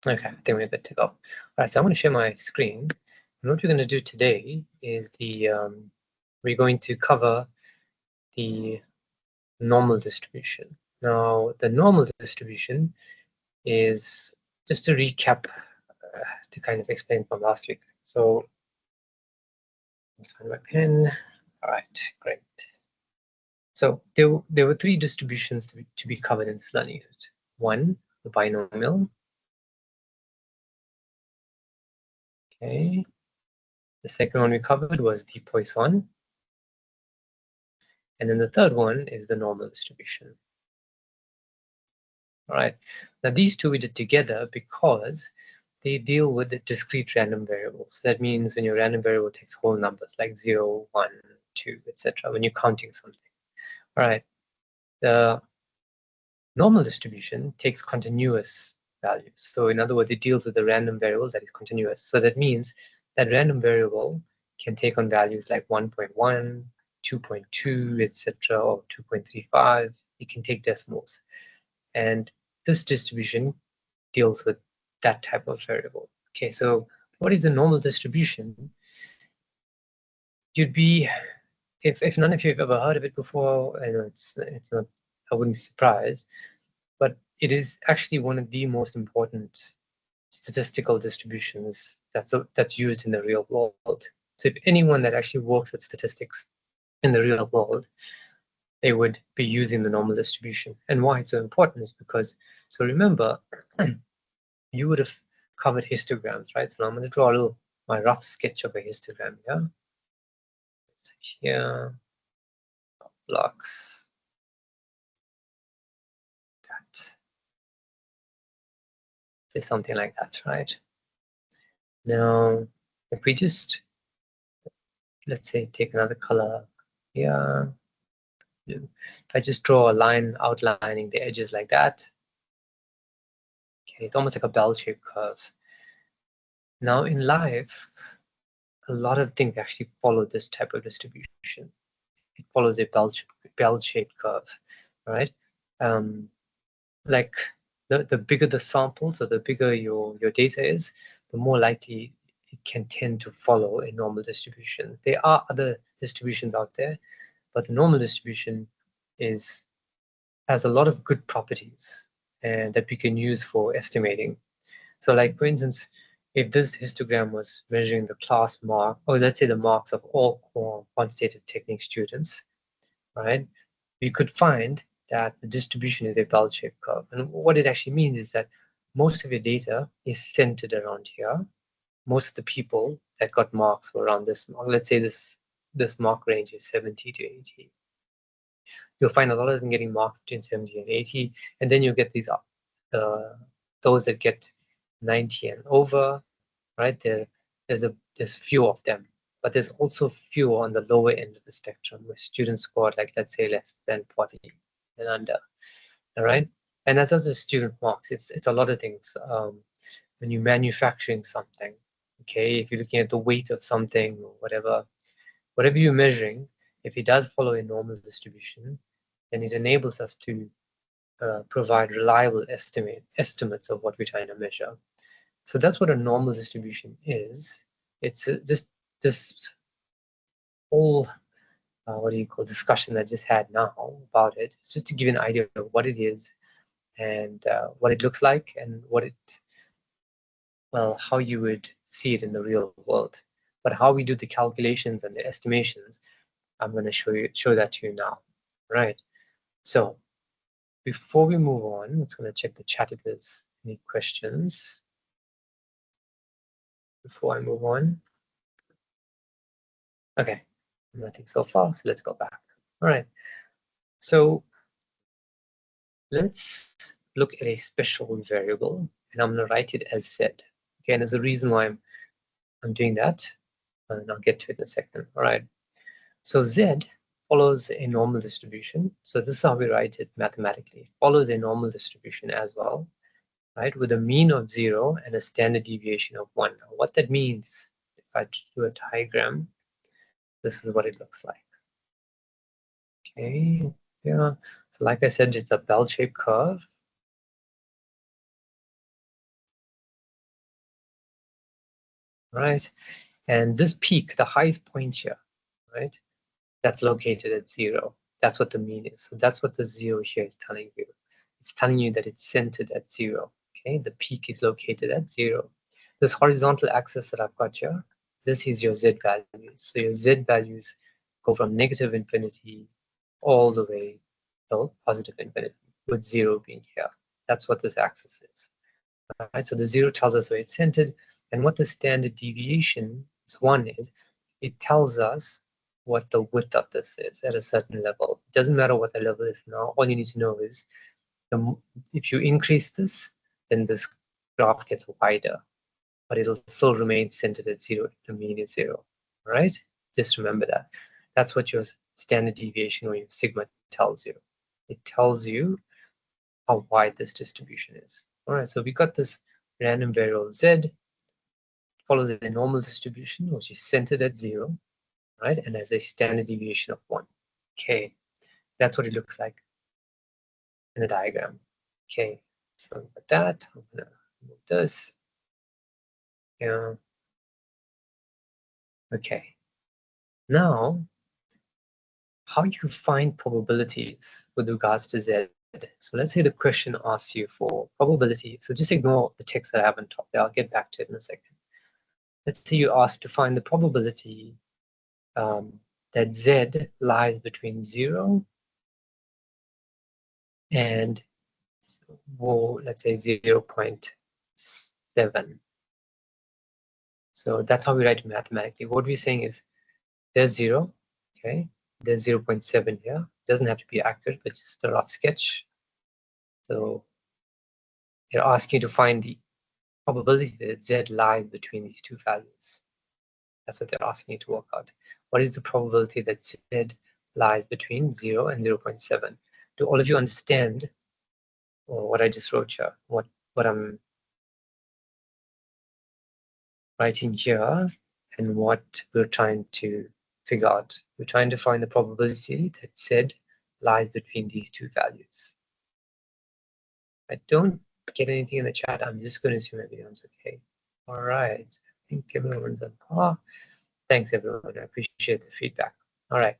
Okay, I think we're good to go. All right, so I'm going to share my screen. And what we're going to do today is we're going to cover the normal distribution. Now, the normal distribution is just to recap, to kind of explain from last week. So let's find my pen. All right, great. So there were three distributions to be covered in this learning unit. One, the binomial. Okay. The second one we covered was the Poisson. And then the third one is the normal distribution. All right. Now these two we did together because they deal with the discrete random variables. That means when your random variable takes whole numbers like 0, 1, 2, etc. when you're counting something. All right. The normal distribution takes continuous values. So in other words, it deals with a random variable that is continuous. So that means that random variable can take on values like 1.1, 2.2, etc., or 2.35. It can take decimals. And this distribution deals with that type of variable. Okay, so what is the normal distribution? You'd be, if none of you have ever heard of it before, I know it's not, I wouldn't be surprised, but it is actually one of the most important statistical distributions that's used in the real world. So if anyone that actually works with statistics in the real world, they would be using the normal distribution. And why it's so important is because, so remember, you would have covered histograms, right? So I'm going to draw my rough sketch of a histogram here. So here, blocks, that, say something like that, right? Now, if we just, let's say, take another color here, if I just draw a line outlining the edges like that, okay, it's almost like a bell-shaped curve. Now in life, a lot of things actually follow this type of distribution. It follows a bell-shaped curve, right? Like the bigger the samples or the bigger your data is, the more likely it can tend to follow a normal distribution. There are other distributions out there, but the normal distribution has a lot of good properties and that we can use for estimating. So like, for instance, if this histogram was measuring the class mark, or let's say the marks of all quantitative technique students, right, we could find that the distribution is a bell-shaped curve. And what it actually means is that most of your data is centered around here. Most of the people that got marks were around this mark. Let's say this mark range is 70 to 80. You'll find a lot of them getting marks between 70 and 80, and then you get those that get 90 and over, right? There's few of them, but there's also few on the lower end of the spectrum where students scored like, let's say, less than 40 and under. All right, and that's also student marks. It's a lot of things. When you're manufacturing something, okay, if you're looking at the weight of something or whatever you're measuring, if it does follow a normal distribution, then it enables us to provide reliable estimates of what we're trying to measure. So that's what a normal distribution is. It's just this whole what do you call discussion that I just had now about it. It's just to give you an idea of what it is and what it looks like and how you would see it in the real world. But how we do the calculations and the estimations, I'm going to show that to you now. Right. So before we move on, I'm just going to check the chat if there's any questions before I move on. Okay, nothing so far, so let's go back. All right, so let's look at a special variable, and I'm going to write it as z. Okay, and there's a reason why I'm doing that, and I'll get to it in a second. All right, so z follows a normal distribution. So this is how we write it mathematically. It follows a normal distribution as well, right, with a mean of 0 and a standard deviation of 1. Now, what that means, if I do a diagram, this is what it looks like. Okay, yeah, so like I said, it's a bell-shaped curve. right? And this peak, the highest point here, right, that's located at 0. That's what the mean is. So that's what the 0 here is telling you. It's telling you that it's centered at 0. Okay, the peak is located at 0. This horizontal axis that I've got here, this is your z values. So your z values go from negative infinity all the way till positive infinity, with 0 being here. That's what this axis is. All right, so the 0 tells us where it's centered, and what the standard deviation is 1 is, it tells us what the width of this is at a certain level. It doesn't matter what the level is now. All you need to know is if you increase this, then this graph gets wider, but it'll still remain centered at 0 if the mean is 0. All right, just remember that. That's what your standard deviation or your sigma tells you. It tells you how wide this distribution is. All right, so we got this random variable z, follows a normal distribution, which is centered at 0, right, and has a standard deviation of 1. Okay, that's what it looks like in the diagram. Okay, so with that, I'm gonna move this. Yeah. Okay. Now, how you find probabilities with regards to Z. So let's say the question asks you for probability. So just ignore the text that I have on top there. I'll get back to it in a second. Let's say you ask to find the probability that Z lies between 0 and, well, let's say 0.7. So that's how we write it mathematically. What we're saying is there's 0, okay? There's 0.7 here. It doesn't have to be accurate, but just a rough sketch. So they're asking you to find the probability that Z lies between these two values. That's what they're asking you to work out. What is the probability that Z lies between 0 and 0.7? Do all of you understand what I just wrote here? What I'm writing here and what we're trying to figure out? We're trying to find the probability that Z lies between these two values. I don't get anything in the chat. I'm just going to assume everyone's okay. All right. I think everyone's on par. Thanks, everyone. I appreciate the feedback. All right,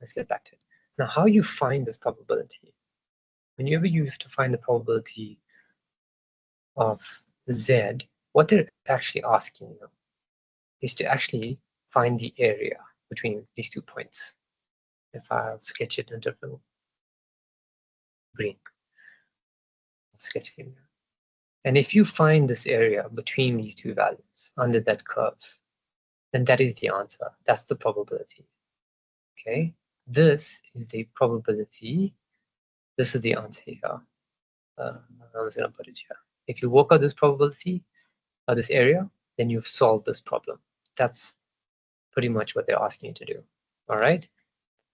let's get back to it. Now, how you find this probability? Whenever you have to find the probability of Z, what they're actually asking you is to actually find the area between these 2 points. If I'll sketch it in different green, I'll sketch it here. And if you find this area between these two values under that curve, then that is the answer. That's the probability. Okay, this is the probability. This is the answer here. I'm just going to put it here. If you work out this probability, this area, then you've solved this problem. That's pretty much what they're asking you to do. All right.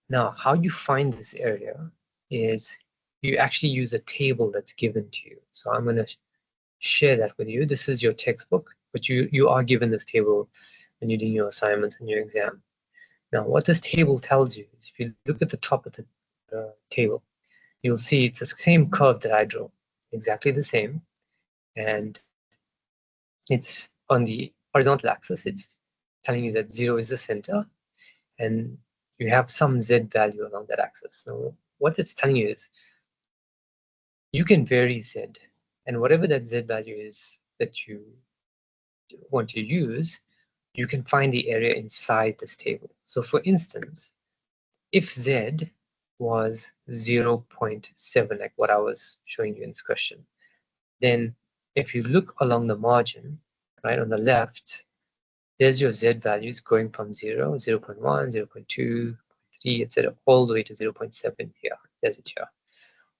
Now, how you find this area is you actually use a table that's given to you. So I'm going to share that with you. This is your textbook, but you are given this table when you're doing your assignments and your exam. Now, what this table tells you is if you look at the top of the table, you'll see it's the same curve that I drew, exactly the same. And it's on the horizontal axis. It's telling you that 0 is the center, and you have some Z value along that axis. So what it's telling you is you can vary Z, and whatever that Z value is that you want to use, you can find the area inside this table. So for instance, if Z was 0.7, like what I was showing you in this question, then if you look along the margin, right on the left, there's your Z values going from 0, 0.1, 0.2, 3, etc., all the way to 0.7 here. There's it here.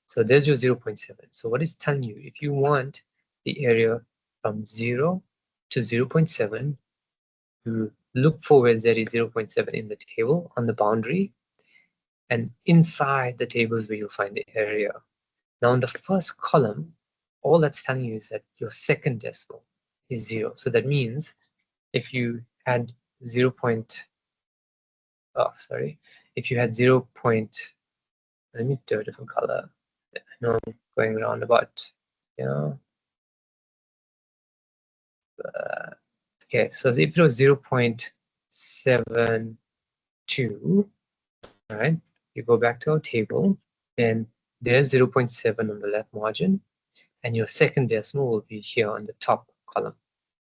So there's your 0.7. So what it's telling you, if you want the area from 0 to 0.7, you look for where Z is 0.7 in the table on the boundary, and inside the table is where you'll find the area. Now in the first column, all that's telling you is that your second decimal is 0. So that means if you had 0. If you had 0. Let me do a different color. I know I'm going around about, you know. Okay, so if it was 0.72, right, you go back to our table, and there's 0.7 on the left margin, and your second decimal will be here on the top column,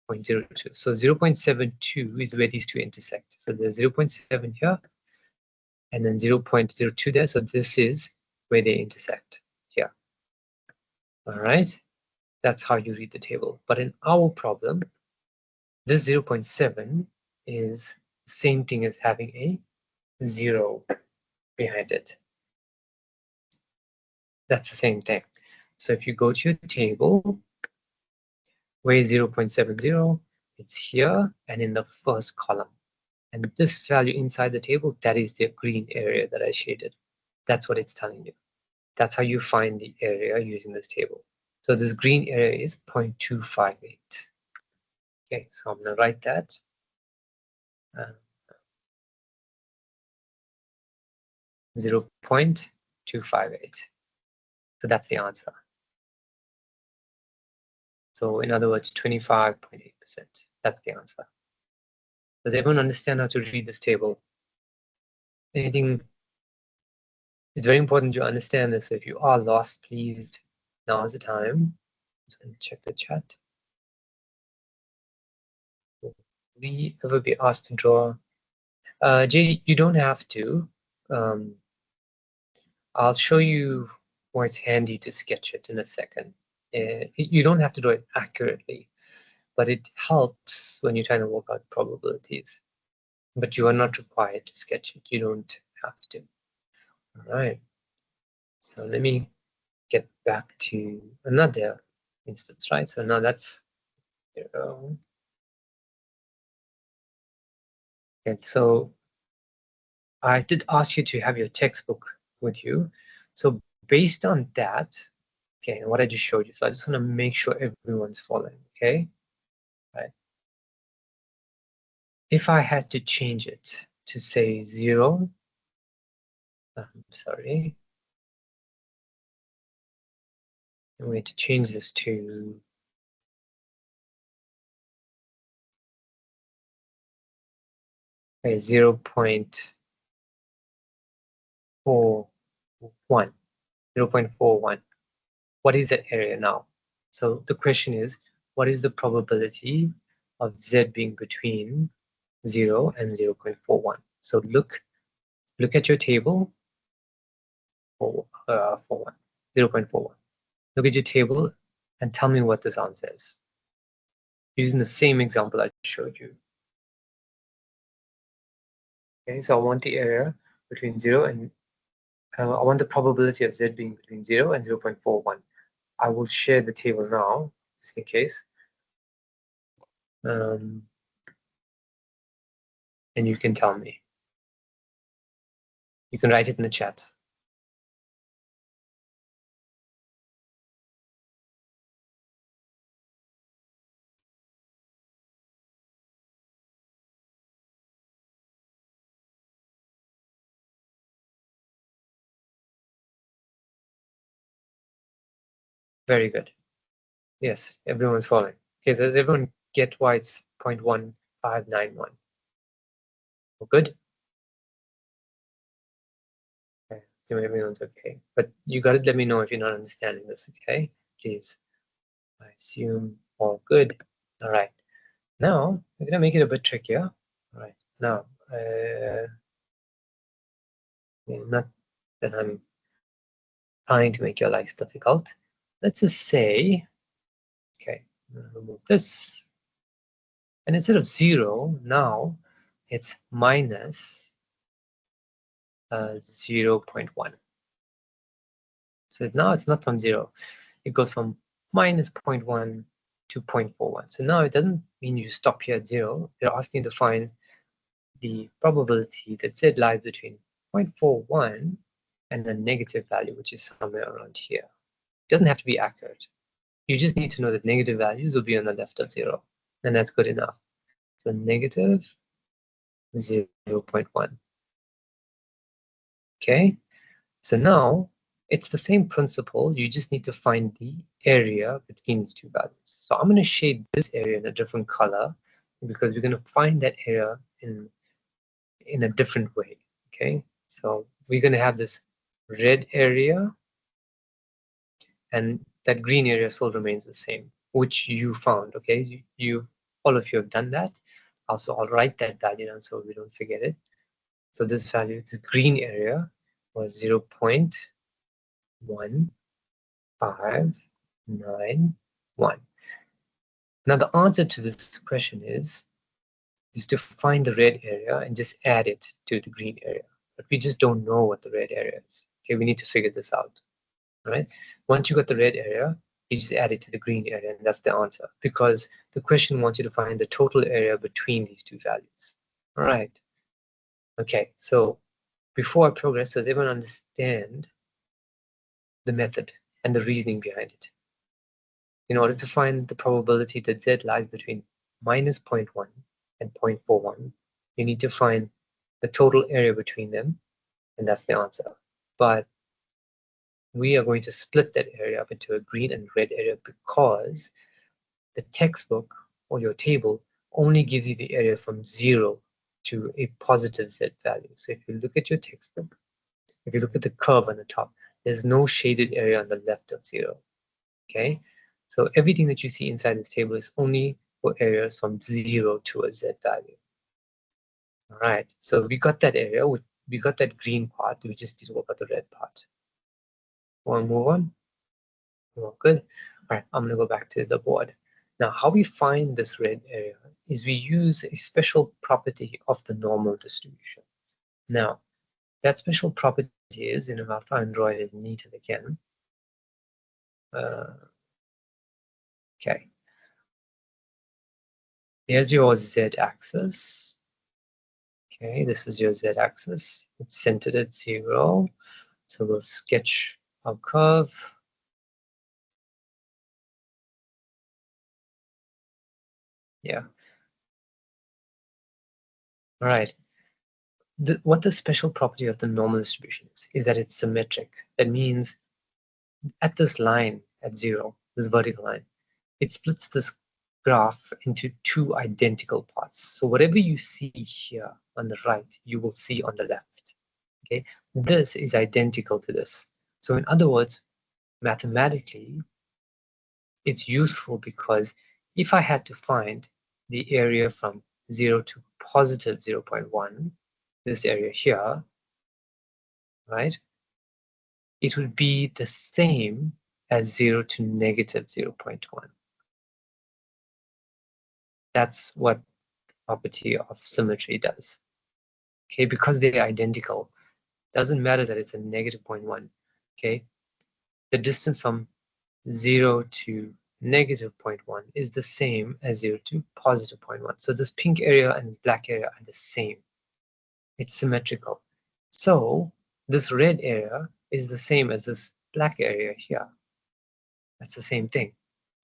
0.02. So 0.72 is where these two intersect. So there's 0.7 here, and then 0.02 there. So this is where they intersect here. All right, that's how you read the table. But in our problem, this 0.7 is the same thing as having a 0 behind it. That's the same thing. So if you go to your table, where is 0.70? It's here and in the first column. And this value inside the table, that is the green area that I shaded. That's what it's telling you. That's how you find the area using this table. So this green area is 0.258. Okay, so I'm going to write that. 0.258. So that's the answer. So in other words, 25.8%. That's the answer. Does everyone understand how to read this table? Anything? It's very important you understand this. So if you are lost, please, now is the time. Just going to check the chat. Will we ever be asked to draw? Jay, you don't have to. I'll show you why it's handy to sketch it in a second. You don't have to do it accurately, but it helps when you're trying to work out probabilities. But you are not required to sketch it. You don't have to. All right. So let me get back to another instance, right? So now that's 0. Okay, so I did ask you to have your textbook with you. So based on that, okay, what I just showed you, so I just want to make sure everyone's following, okay? Right. If I had to change it to say 0, sorry, I'm going to change this to 0.41. 0.41. What is that area now? So the question is, what is the probability of Z being between 0 and 0.41? So look at your table for 0.41. Look at your table and tell me what this answer is. Using the same example I showed you. Okay, so I want the area between 0 and I want the probability of Z being between 0 and 0.41. I will share the table now, just in case. And you can tell me. You can write it in the chat. Very good. Yes, everyone's following. Okay, so does everyone get why it's 0.1591? Good? Okay, everyone's okay. But you got to let me know if you're not understanding this, okay? Please. I assume all good. All right. Now, we're going to make it a bit trickier. All right. Now, not that I'm trying to make your life difficult. Let's just say, okay, remove this. And instead of 0, now it's minus 0.1. So now it's not from 0. It goes from minus 0.1 to 0.41. So now it doesn't mean you stop here at 0. They're asking you to find the probability that Z lies between 0.41 and a negative value, which is somewhere around here. It doesn't have to be accurate. You just need to know that negative values will be on the left of 0. And that's good enough. So negative 0.1. Okay, so now it's the same principle. You just need to find the area between these two values. So I'm going to shade this area in a different color because we're going to find that area in a different way. Okay, so we're going to have this red area, and that green area still remains the same, which you found. Okay, you all of you have done that. Also, I'll write that value down so we don't forget it. So this value, this green area, was 0.1591. Now the answer to this question is to find the red area and just add it to the green area. But we just don't know what the red area is. Okay, we need to figure this out. All right. Once you got the red area, you just add it to the green area, and that's the answer. Because the question wants you to find the total area between these two values. All right. Okay, so before I progress, does everyone understand the method and the reasoning behind it? In order to find the probability that Z lies between minus 0.1 and 0.41, you need to find the total area between them, and that's the answer. But we are going to split that area up into a green and red area because the textbook or your table only gives you the area from 0 to a positive Z value. So if you look at your textbook, if you look at the curve on the top, there's no shaded area on the left of 0. Okay, so everything that you see inside this table is only for areas from 0 to a Z value. All right, so we got that area, we got that green part, we just need to work out the red part. Want to move on? Oh, good. All right, I'm going to go back to the board. Now, how we find this red area is we use a special property of the normal distribution. Now, that special property is, and I'll try and draw it as neat as I can. Okay. Here's your z-axis. Okay, this is your z-axis. It's centered at 0. So we'll sketch our curve. Yeah. All right. What the special property of the normal distribution is that it's symmetric. That means at this line at 0, this vertical line, it splits this graph into two identical parts. So whatever you see here on the right, you will see on the left. Okay, this is identical to this. So in other words, mathematically, it's useful because if I had to find the area from 0 to positive 0.1, this area here, right, it would be the same as 0 to negative 0.1. That's what the property of symmetry does. Okay, because they're identical, doesn't matter that it's a negative 0.1. Okay, the distance from 0 to negative 0.1 is the same as 0 to positive 0.1. So this pink area and this black area are the same. It's symmetrical. So this red area is the same as this black area here. That's the same thing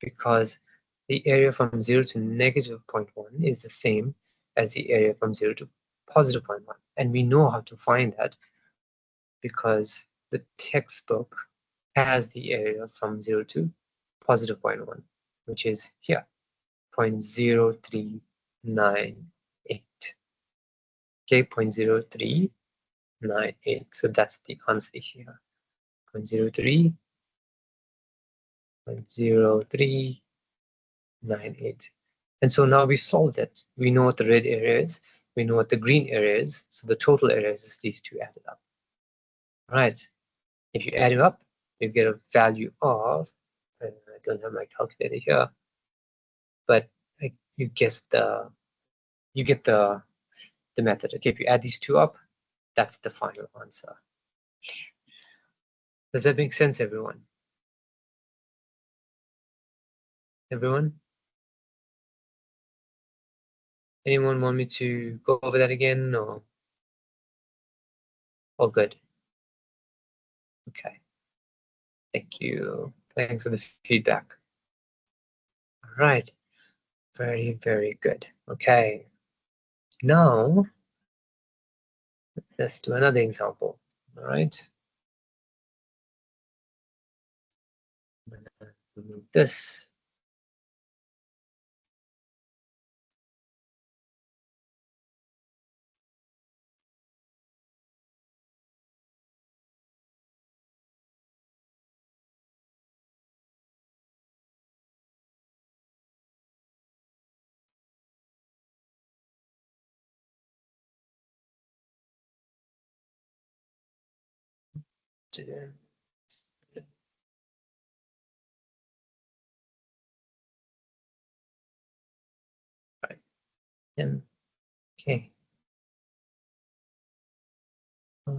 because the area from 0 to negative 0.1 is the same as the area from 0 to positive 0.1. And we know how to find that because the textbook has the area from 0 to positive 0.1, which is here, 0.0398. Okay, 0.0398. So that's the answer here. 0.0398. And so now we've solved it. We know what the red area is. We know what the green area is. So the total area is these two added up. All right. If you add it up, you get a value of, I don't have my calculator here, but you get the method. Okay, if you add these two up, that's the final answer. Does that make sense, everyone? Everyone? Anyone want me to go over that again, or all good? Okay. Thank you. Thanks for the feedback. All right. Very, very good. Okay. Now, let's do another example. All right. I'm gonna remove this. right, and okay. All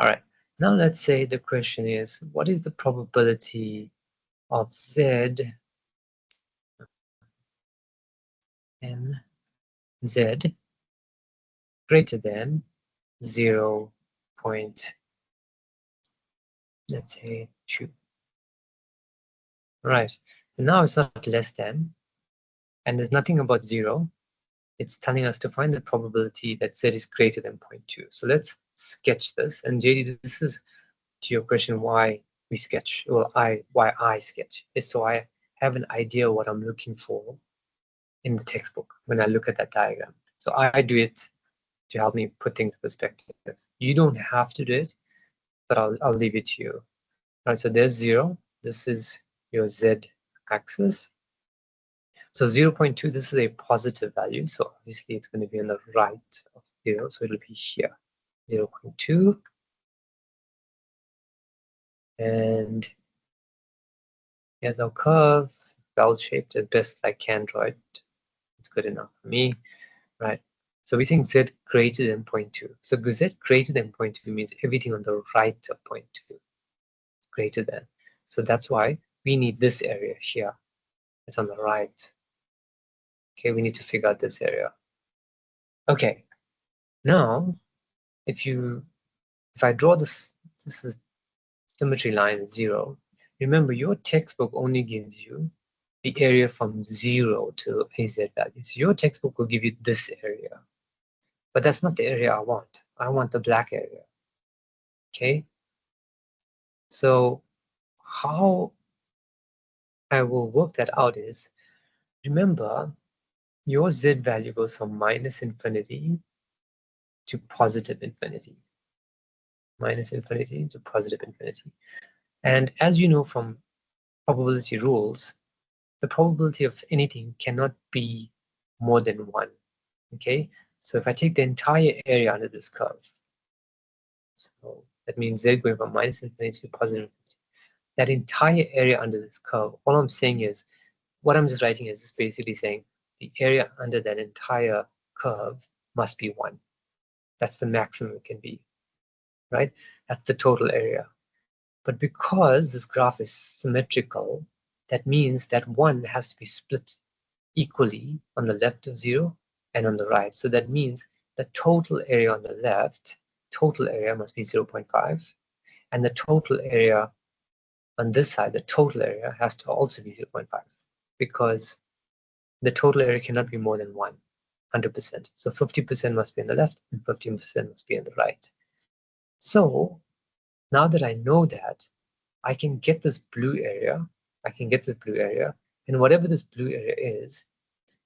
right, now let's say the question is, what is the probability of Z and Z greater than 0. Let's say 2. Right, and now it's not less than, and there's nothing about 0. It's telling us to find the probability that Z is greater than 0.2. So let's sketch this. And JD, this is to your question why we sketch. Well, why I sketch is so I have an idea what I'm looking for in the textbook when I look at that diagram. So I do it to help me put things in perspective. You don't have to do it, but I'll leave it to you. All right, so there's 0. This is your Z axis. So 0.2, this is a positive value. So obviously it's going to be on the right of 0. So it'll be here, 0.2. And here's our curve, bell-shaped as best I can draw it. It's good enough for me, right? So we think Z greater than 0.2. So Z greater than 0.2 means everything on the right of 0.2 greater than. So that's why we need this area here. It's on the right. Okay, we need to figure out this area. Okay, now if I draw this is symmetry line 0. Remember, your textbook only gives you the area from 0 to a Z value. So your textbook will give you this area, but that's not the area I want. I want the black area. Okay, so how I will work that out is, remember, your Z value goes from minus infinity to positive infinity. Minus infinity to positive infinity. And as you know from probability rules, the probability of anything cannot be more than 1. Okay, so if I take the entire area under this curve, so that means Z going from minus infinity to positive infinity, that entire area under this curve, all I'm saying is, what I'm just writing is just basically saying the area under that entire curve must be 1. That's the maximum it can be, right? That's the total area. But because this graph is symmetrical, that means that 1 has to be split equally on the left of 0 and on the right. So that means the total area on the left, total area must be 0.5, and the total area on this side, the total area has to also be 0.5, because the total area cannot be more than 100%. So 50% must be on the left and 15% must be on the right. So now that I know that, I can get this blue area. And whatever this blue area is,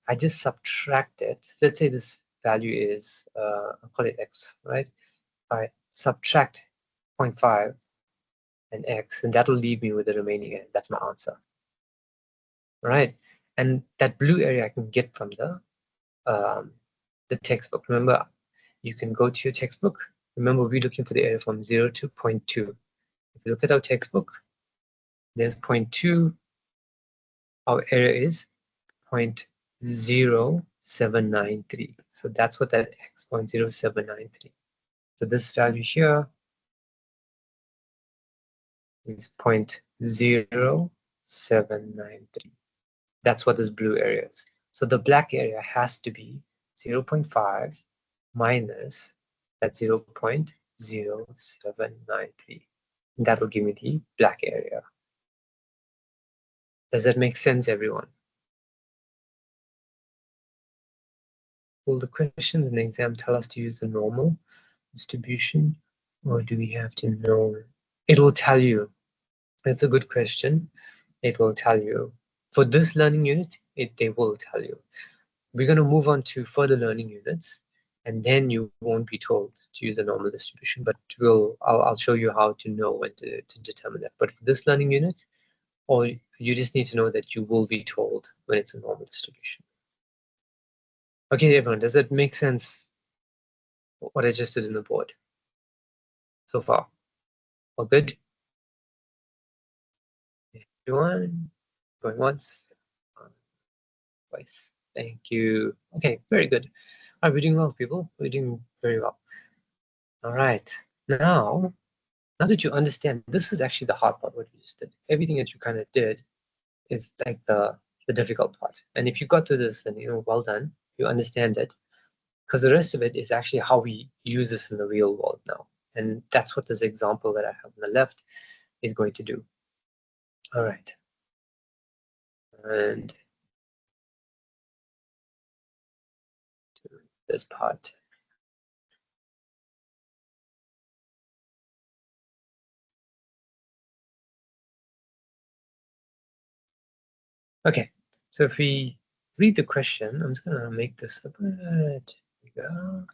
I just subtract it. Let's say this value is, I'll call it x, right? I subtract 0.5 and x, and that'll leave me with the remaining area. That's my answer, right? And that blue area I can get from the textbook. Remember, you can go to your textbook. Remember, we're looking for the area from 0 to 0.2. If you look at our textbook, there's 0.2. Our area is 0.0793. So that's what that x, 0.0793. So this value here is 0.0793. That's what this blue area is. So the black area has to be 0.5 minus that 0.0793. And that will give me the black area. Does that make sense, everyone? Will the questions in the exam tell us to use the normal distribution, or do we have to know? It will tell you. That's a good question. It will tell you. For this learning unit, they will tell you. We're going to move on to further learning units, and then you won't be told to use a normal distribution, but I'll show you how to know when to determine that. But for this learning unit, or you just need to know that you will be told when it's a normal distribution. Okay, everyone, does that make sense, what I just did in the board so far? All good? Everyone? Going once? Twice. Thank you. Okay, very good. All right, we're doing well, people. We're doing very well. All right. Now that you understand, this is actually the hard part, what you just did. Everything that you kind of did is like the difficult part. And if you got to this, then well done. You understand it. Because the rest of it is actually how we use this in the real world now. And that's what this example that I have on the left is going to do. All right. And this part. Okay, so if we read the question, I'm just gonna make this a bit bigger.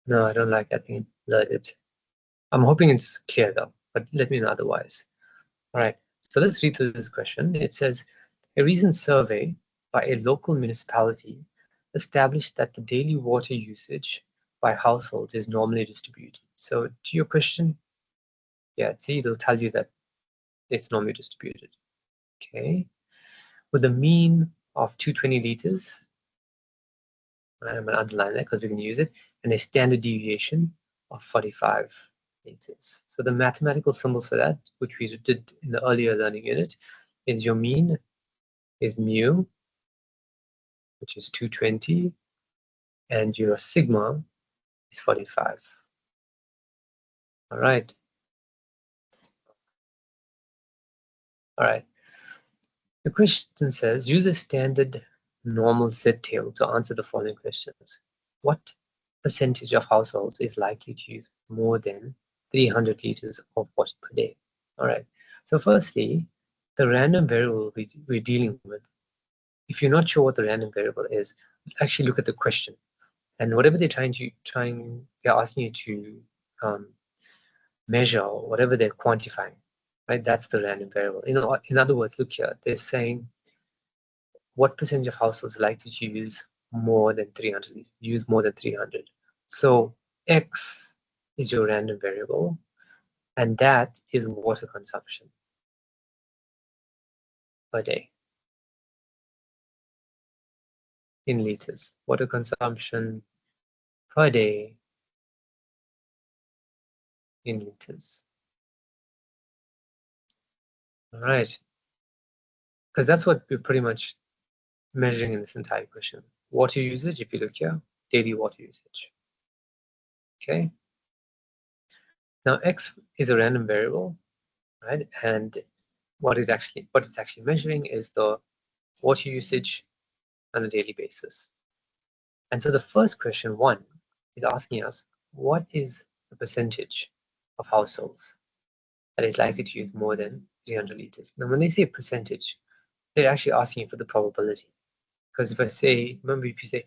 No, I don't like that thing. Let it. I'm hoping it's clear though, but let me know otherwise. All right, so let's read through this question. It says, a recent survey by a local municipality established that the daily water usage by households is normally distributed. So to your question, yeah, see, it'll tell you that it's normally distributed. Okay, with a mean of 220 liters, I'm going to underline that because we can use it, and a standard deviation of 45 liters. So the mathematical symbols for that, which we did in the earlier learning unit, is your mean is mu, which is 220, and your sigma is 45. All right. All right. The question says, use a standard normal Z-tail to answer the following questions. What percentage of households is likely to use more than 300 liters of water per day? All right. So firstly, the random variable we're dealing with, if you're not sure what the random variable is, actually look at the question. And whatever they're they're asking you to measure, or whatever they're quantifying, right? That's the random variable. In other words, look here, they're saying what percentage of households are likely to use more than 300 liters, more than 300. So X is your random variable, and that is water consumption per day in liters. Water consumption per day in liters. All right, because that's what we're pretty much measuring in this entire question. Water usage, if you look here, daily water usage. Okay. Now X is a random variable, right? And what it's actually measuring is the water usage on a daily basis. And so the first question, 1, is asking us, what is the percentage of households that is likely to use more than 300 liters? Now, when they say percentage, they're actually asking you for the probability. Because if I say, remember, if you say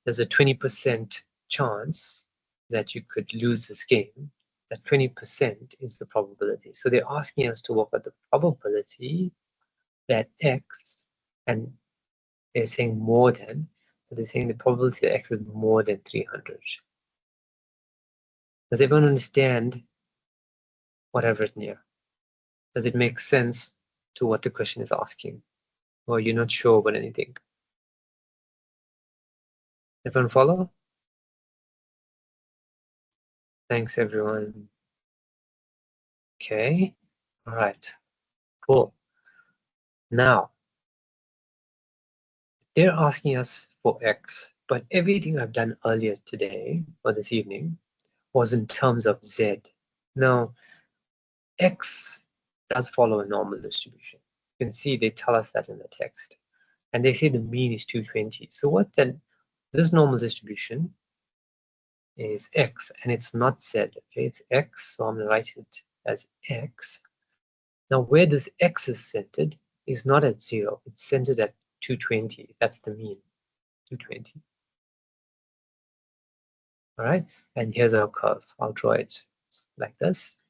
there's a 20% chance that you could lose this game, that 20% is the probability. So they're asking us to work out the probability that X, and they're saying more than, so they're saying the probability that X is more than 300. Does everyone understand what I've written here? Does it make sense to what the question is asking? Or you're not sure about anything? Everyone follow? Thanks, everyone. Okay, all right, cool. Now, they're asking us for X, but everything I've done earlier today or this evening was in terms of Z. Now, X does follow a normal distribution. You can see they tell us that in the text. And they say the mean is 220. So what then? This normal distribution is X, and it's not Z, okay? It's X, so I'm going to write it as X. Now, where this X is centered is not at 0. It's centered at 220. That's the mean, 220. All right, and here's our curve. I'll draw it like this.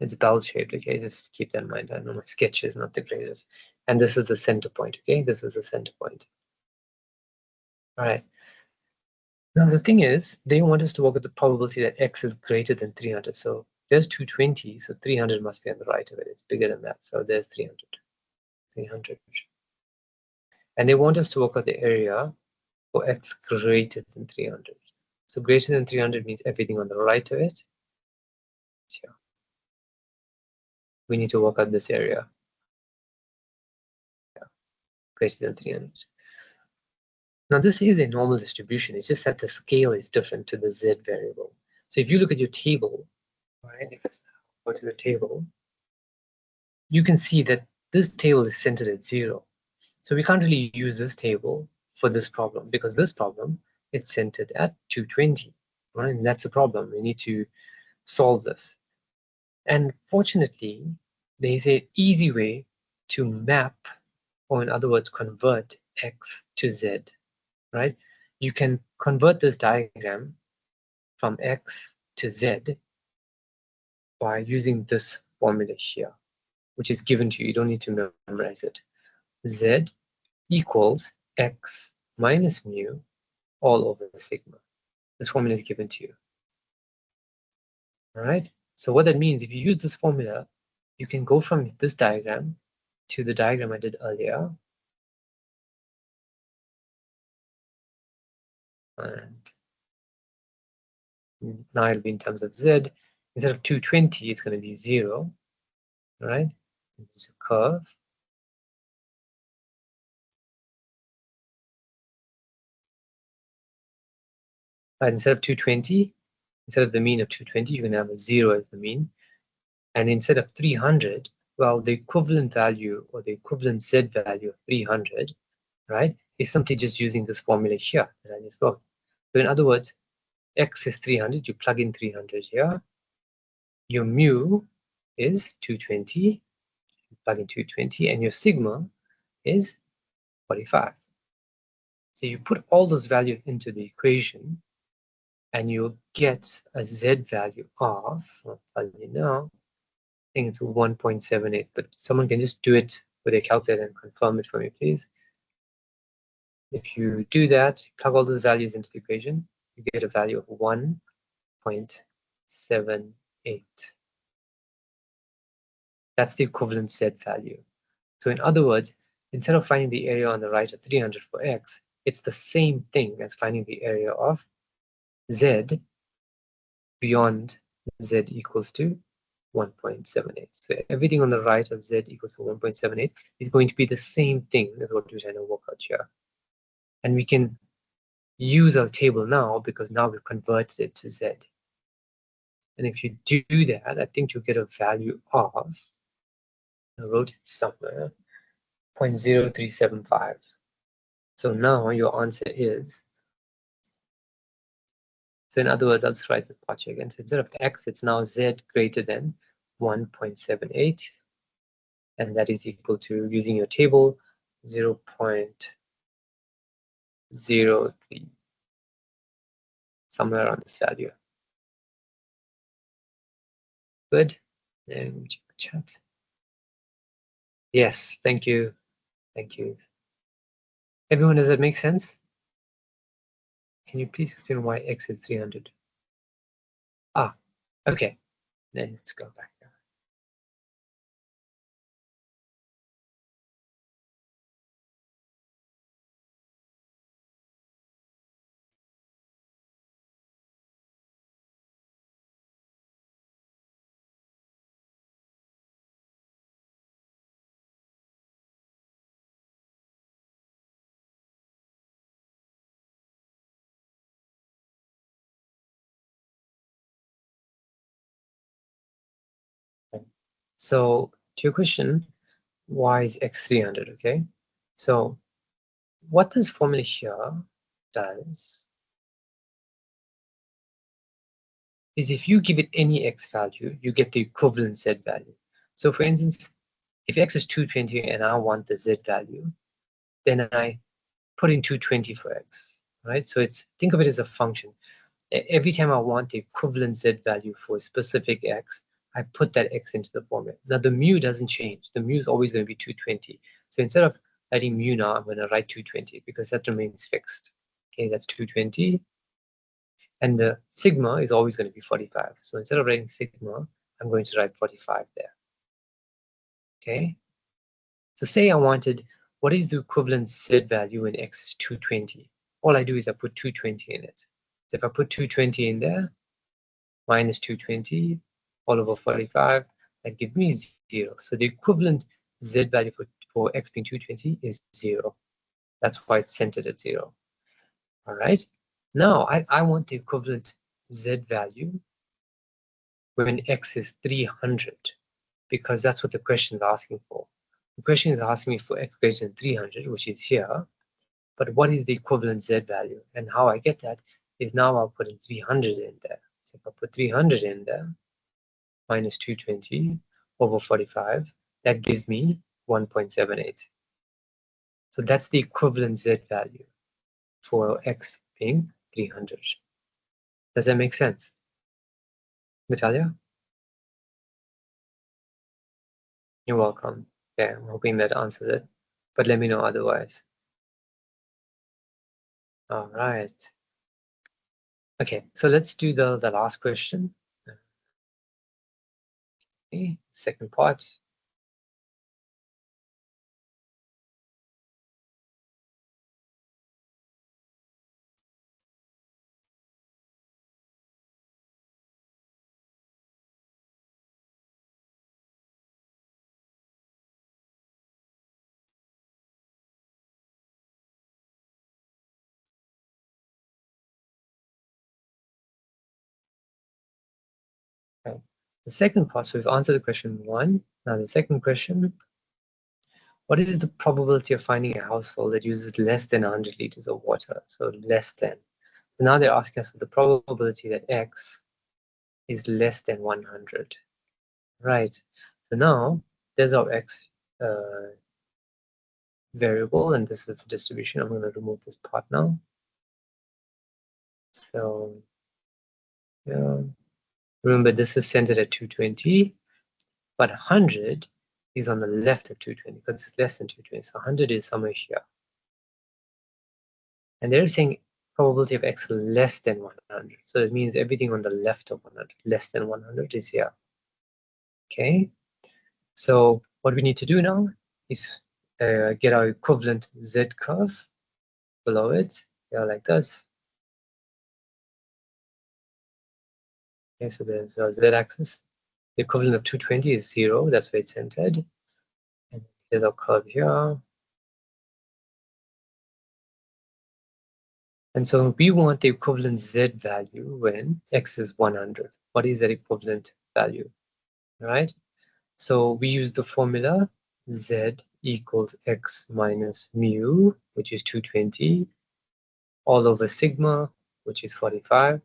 It's bell-shaped, okay? Just keep that in mind. I know my sketch is not the greatest. And this is the center point, okay? This is the center point. All right. Now the thing is, they want us to work with the probability that x is greater than 300. So there's 220, so 300 must be on the right of it. It's bigger than that, so there's 300. 300. And they want us to work out the area for x greater than 300. So greater than 300 means everything on the right of it. Yeah. We need to work out this area. Yeah. Greater than 300. Now this is a normal distribution. It's just that the scale is different to the z variable. So if you look at your table, right? If I go to the table, you can see that this table is centered at 0. So we can't really use this table for this problem because this problem it's centered at 220, right? And that's a problem. We need to solve this. And fortunately, there is an easy way to map, or in other words, convert x to z, right? You can convert this diagram from x to z by using this formula here, which is given to you. You don't need to memorize it. Z equals x minus mu all over sigma. This formula is given to you. All right. So what that means, if you use this formula, you can go from this diagram to the diagram I did earlier. And now it'll be in terms of z. Instead of 220, it's going to be 0. All right. It's a curve. But instead of 220, instead of the mean of 220, you're going to have a 0 as the mean. And instead of 300, well, the equivalent value or the equivalent z value of 300, right, is simply just using this formula here that I just wrote. So in other words, x is 300, you plug in 300 here. Your mu is 220, you plug in 220, and your sigma is 45. So you put all those values into the equation, and you'll get a z value of, I'll tell you now, I think it's 1.78, but someone can just do it with a calculator and confirm it for me, please. If you do that, plug all those values into the equation, you get a value of 1.78. That's the equivalent z value. So in other words, instead of finding the area on the right of 300 for x, it's the same thing as finding the area of z beyond z equals to 1.78. So everything on the right of z equals to 1.78 is going to be the same thing as what we're trying to work out here. And we can use our table now because now we've converted it to z. And if you do that, I think you'll get a value of, I wrote it somewhere, 0.0375. So now your answer is, so in other words, let's write this part here again. So instead of x, it's now z greater than 1.78. And that is equal to, using your table, 0.03, somewhere around this value. Good. And check the chat. Yes, thank you. Thank you. Everyone, does that make sense? Can you please explain why x is 300? Ah, okay. Then let's go back there. So to your question, why is x 300? Okay, so what this formula here does is if you give it any x value, you get the equivalent z value. So for instance, if x is 220 and I want the z value, then I put in 220 for x, right? So it's, think of it as a function. Every time I want the equivalent z value for a specific x, I put that x into the formula. Now the mu doesn't change. The mu is always going to be 220. So instead of writing mu now, I'm going to write 220 because that remains fixed. Okay, that's 220. And the sigma is always going to be 45. So instead of writing sigma, I'm going to write 45 there. Okay. So say I wanted, what is the equivalent Z value when X is 220? All I do is I put 220 in it. So if I put 220 in there, minus 220 all over 45, that gives me 0. So the equivalent Z value for X being 220 is 0. That's why it's centered at 0. All right. Now I want the equivalent Z value when X is 300, because that's what the question is asking for. The question is asking me for X greater than 300, which is here. But what is the equivalent Z value? And how I get that is now I'll put in 300 in there. So if I put 300 in there, minus 220 over 45, that gives me 1.78. So that's the equivalent Z value for X being 300. Does that make sense, Natalia? You're welcome. Yeah, I'm hoping that answers it, but let me know otherwise. All right. Okay, so let's do the last question. Okay, second part. Okay. The second part, so we've answered the question 1. Now the second question, what is the probability of finding a household that uses less than 100 liters of water? So less than. So now they're asking us for the probability that X is less than 100. Right. So now there's our X variable, and this is the distribution. I'm going to remove this part now. So yeah, remember this is centered at 220, but 100 is on the left of 220 because it's less than 220. So 100 is somewhere here. And they're saying probability of X less than 100. So it means everything on the left of 100, less than 100 is here. Okay. So what we need to do now is get our equivalent Z curve below it. Yeah, like this. Okay, so there's our Z axis. The equivalent of 220 is 0. That's where it's centered. And here's our curve here. And so we want the equivalent Z value when X is 100. What is that equivalent value? All right. So we use the formula Z equals X minus mu, which is 220, all over sigma, which is 45.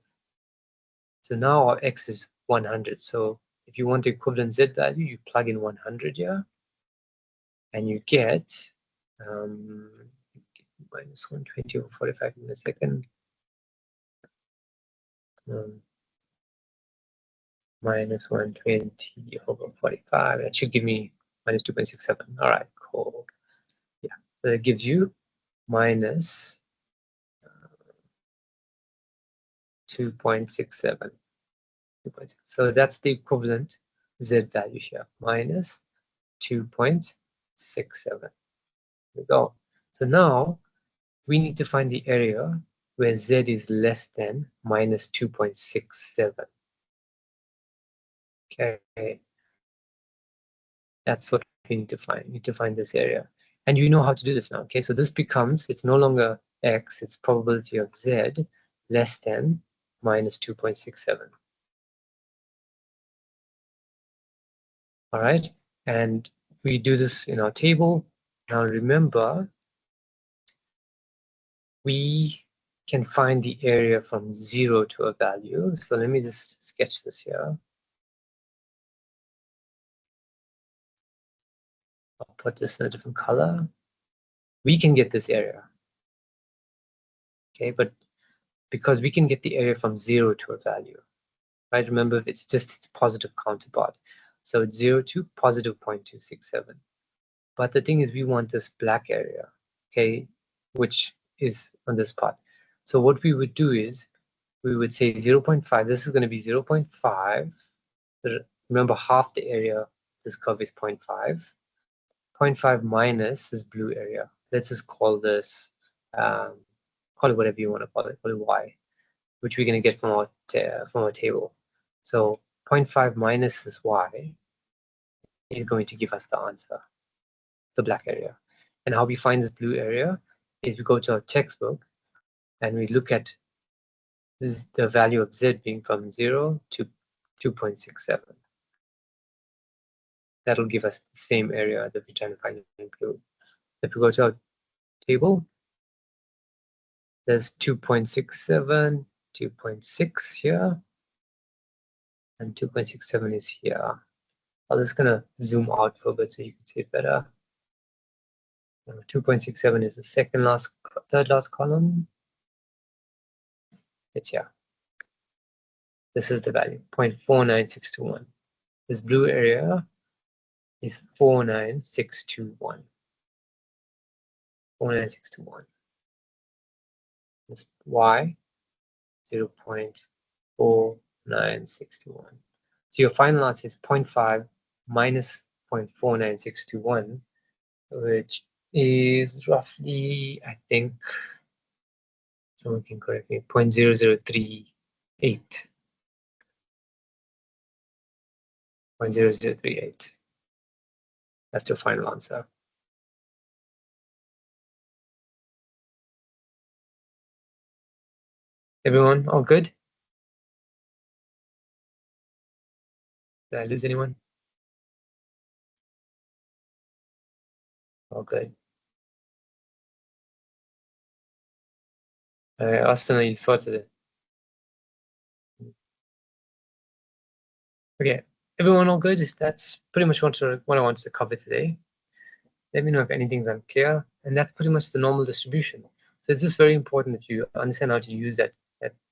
So now our X is 100. So if you want the equivalent Z value, you plug in 100 here, and you get minus 120 over 45 in a second. Minus 120 over 45. That should give me minus 2.67. All right, cool. Yeah, so that gives you minus 2.67. So that's the equivalent Z value here, minus 2.67. There we go. So now we need to find the area where Z is less than minus 2.67. Okay. That's what we need to find. We need to find this area. And you know how to do this now. Okay, so this becomes, it's no longer X, it's probability of Z less than minus 2.67. All right, and we do this in our table. Now remember, we can find the area from 0 to a value. So let me just sketch this here. I'll put this in a different color. We can get this area. Okay, but because we can get the area from 0 to a value, right? Remember, it's just its positive counterpart. So it's 0 to positive 0.267. But the thing is, we want this black area, okay, which is on this part. So what we would do is we would say 0.5. This is going to be 0.5. Remember, half the area this curve is 0.5. 0.5 minus this blue area. Let's just call this, call it whatever you want to call it y, which we're going to get from our table. So 0.5 minus this y is going to give us the answer, the black area. And how we find this blue area is we go to our textbook and we look at this, the value of z being from 0 to 2.67. That'll give us the same area that we're trying to find in blue. If we go to our table, there's 2.67, 2.6 here, and 2.67 is here. I'm just gonna zoom out for a bit so you can see it better. 2.67 is the third last column. It's here. This is the value, 0.49621. This blue area is 49621. 49621. This y, 0.49621. So your final answer is 0.5 minus 0.49621, which is roughly, I think, someone can correct me, 0.0038. 0.0038. That's your final answer. Everyone, all good? Did I lose anyone? All good. Austin, you sorted it. Okay, everyone all good? That's pretty much what I wanted to cover today. Let me know if anything's unclear. And that's pretty much the normal distribution. So it's just very important that you understand how to use that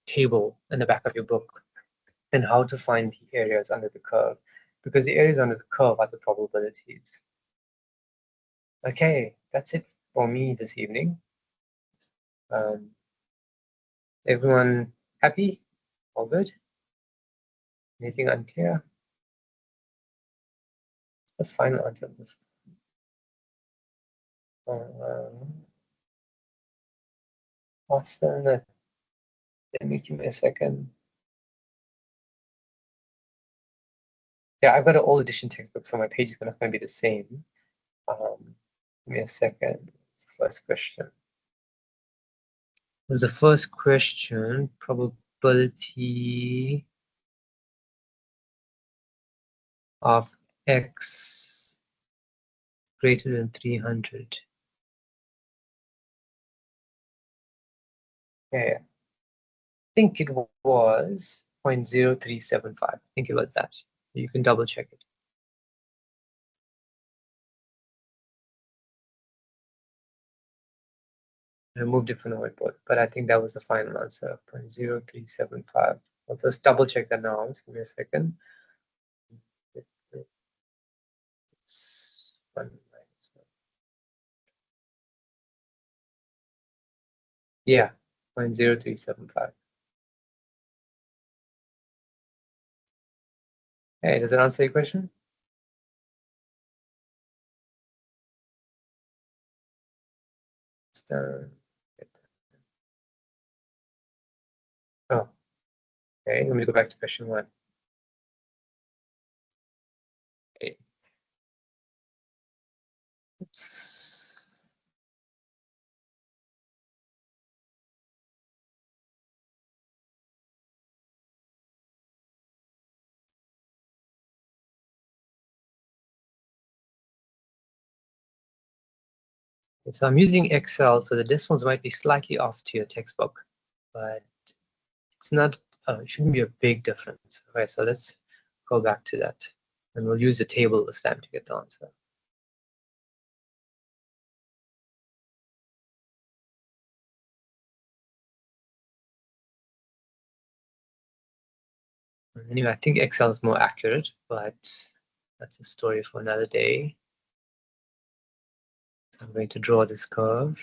table in the back of your book and how to find the areas under the curve, because the areas under the curve are the probabilities. Okay, that's it for me this evening. Everyone happy? All good? Anything unclear? Let's final answer this. Austin, let me give me a second. Yeah, I've got an old edition textbook, so my page is not going to be the same. Give me a second. First question. The first question, probability of x greater than 300. Okay, I think it was 0.0375. I think it was that. You can double check it. I moved it from the whiteboard, but I think that was the final answer, 0.0375. I'll just double check that now. Just give me a second. Yeah, 0.0375. Hey, does that answer your question? Oh, okay. Let me go back to question 1. Okay. So I'm using Excel, so the decimals might be slightly off to your textbook, but it's not, it shouldn't be a big difference. Okay, so let's go back to that, and we'll use the table this time to get the answer. Anyway, I think Excel is more accurate, but that's a story for another day. So I'm going to draw this curve.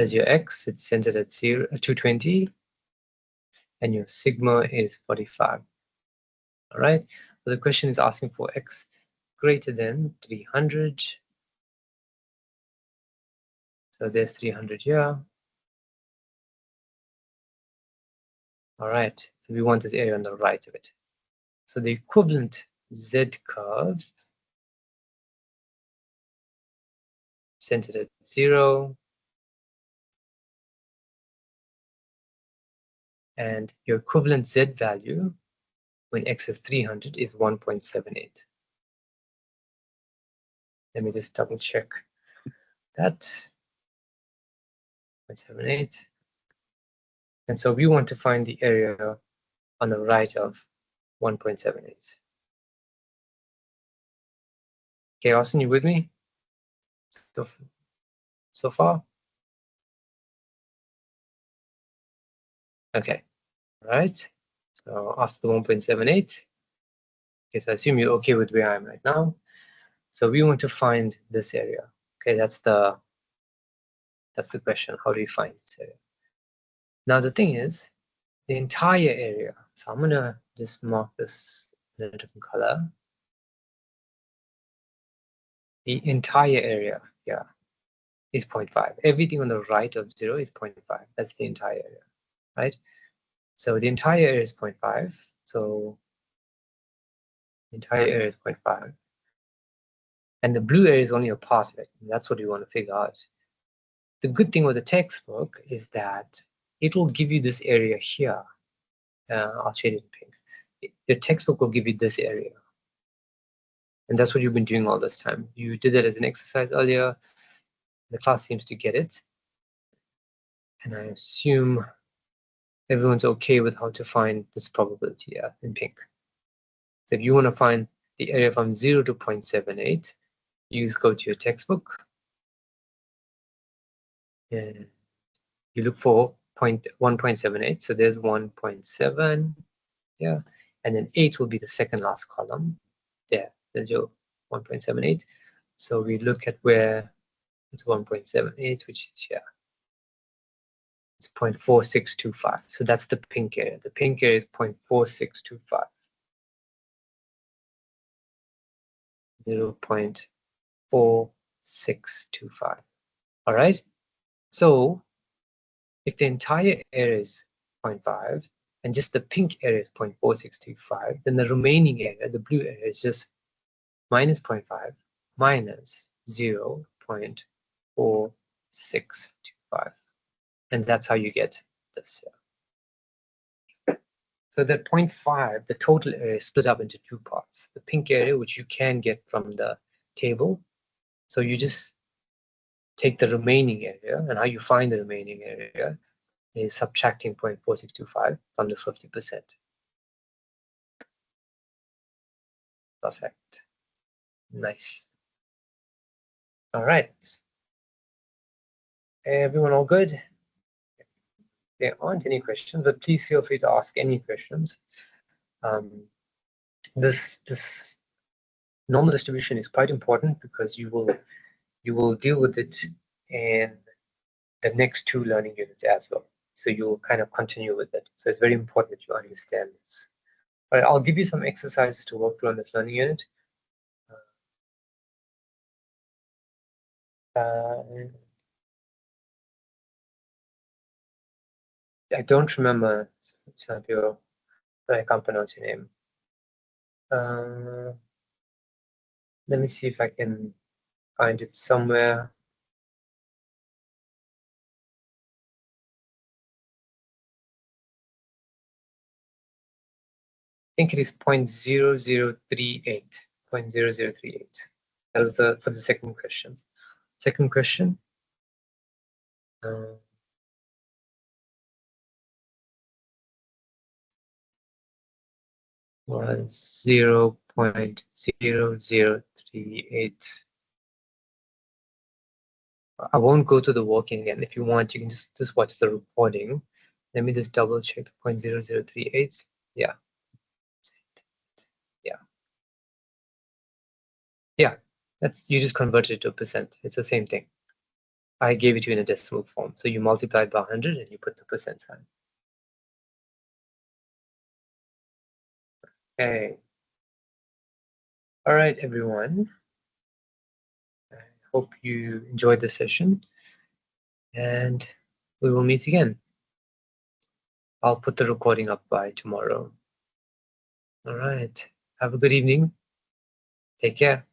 There's your x, it's centered at 220, and your sigma is 45. All right, so the question is asking for x greater than 300. So there's 300 here. All right, so we want this area on the right of it. So the equivalent z curve centered at 0, and your equivalent z value when x is 300 is 1.78. Let me just double check that. 0.78. And so we want to find the area on the right of 1.78. Okay, Austin, you with me so far? Okay, all right. So after the 1.78, okay, so I assume you're okay with where I am right now. So we want to find this area. Okay, that's the question. How do we find this area? Now the thing is, the entire area. So I'm gonna just mark this in a different color. The entire area, yeah, is 0.5. Everything on the right of 0 is 0.5. That's the entire area, right? So the entire area is 0.5. So the entire area is 0.5. And the blue area is only a part of it. And that's what we want to figure out. The good thing with the textbook is that it will give you this area here. I'll shade it in pink. Your textbook will give you this area. And that's what you've been doing all this time. You did that as an exercise earlier. The class seems to get it. And I assume everyone's okay with how to find this probability here in pink. So if you want to find the area from 0 to 0.78, you just go to your textbook and you look for 1.78. So there's 1.7, yeah, and then 8 will be the second last column. There's your 1.78. So we look at where it's 1.78, which is here. It's 0.4625. So that's the pink area. The pink area is 0.4625. 0.4625. All right. So if the entire area is 0.5 and just the pink area is 0.4625, then the remaining area, the blue area, is just minus 0.5 minus 0.4625. And that's how you get this here. So that 0.5, the total area is split up into two parts. The pink area, which you can get from the table. So you just take the remaining area, and how you find the remaining area is subtracting 0.4625 from the 50%. Perfect. Nice. All right. Everyone all good? There aren't any questions, but please feel free to ask any questions. This normal distribution is quite important because you will deal with it in the next two learning units as well. So you'll kind of continue with it. So it's very important that you understand this. All right, I'll give you some exercises to work through on this learning unit. I don't remember some of your, I can't pronounce your name. Let me see if I can find it somewhere. I think it is 0.0038. 0.0038. That was for the second question. Second question. Was 0.0038. I won't go to the working again. If you want, you can just watch the recording. Let me just double check the 0.0038. Yeah. Yeah, that's, you just converted it to a percent. It's the same thing. I gave it to you in a decimal form. So you multiply it by 100 and you put the percent sign. Okay. All right, everyone. I hope you enjoyed the session and we will meet again. I'll put the recording up by tomorrow. All right. Have a good evening. Take care.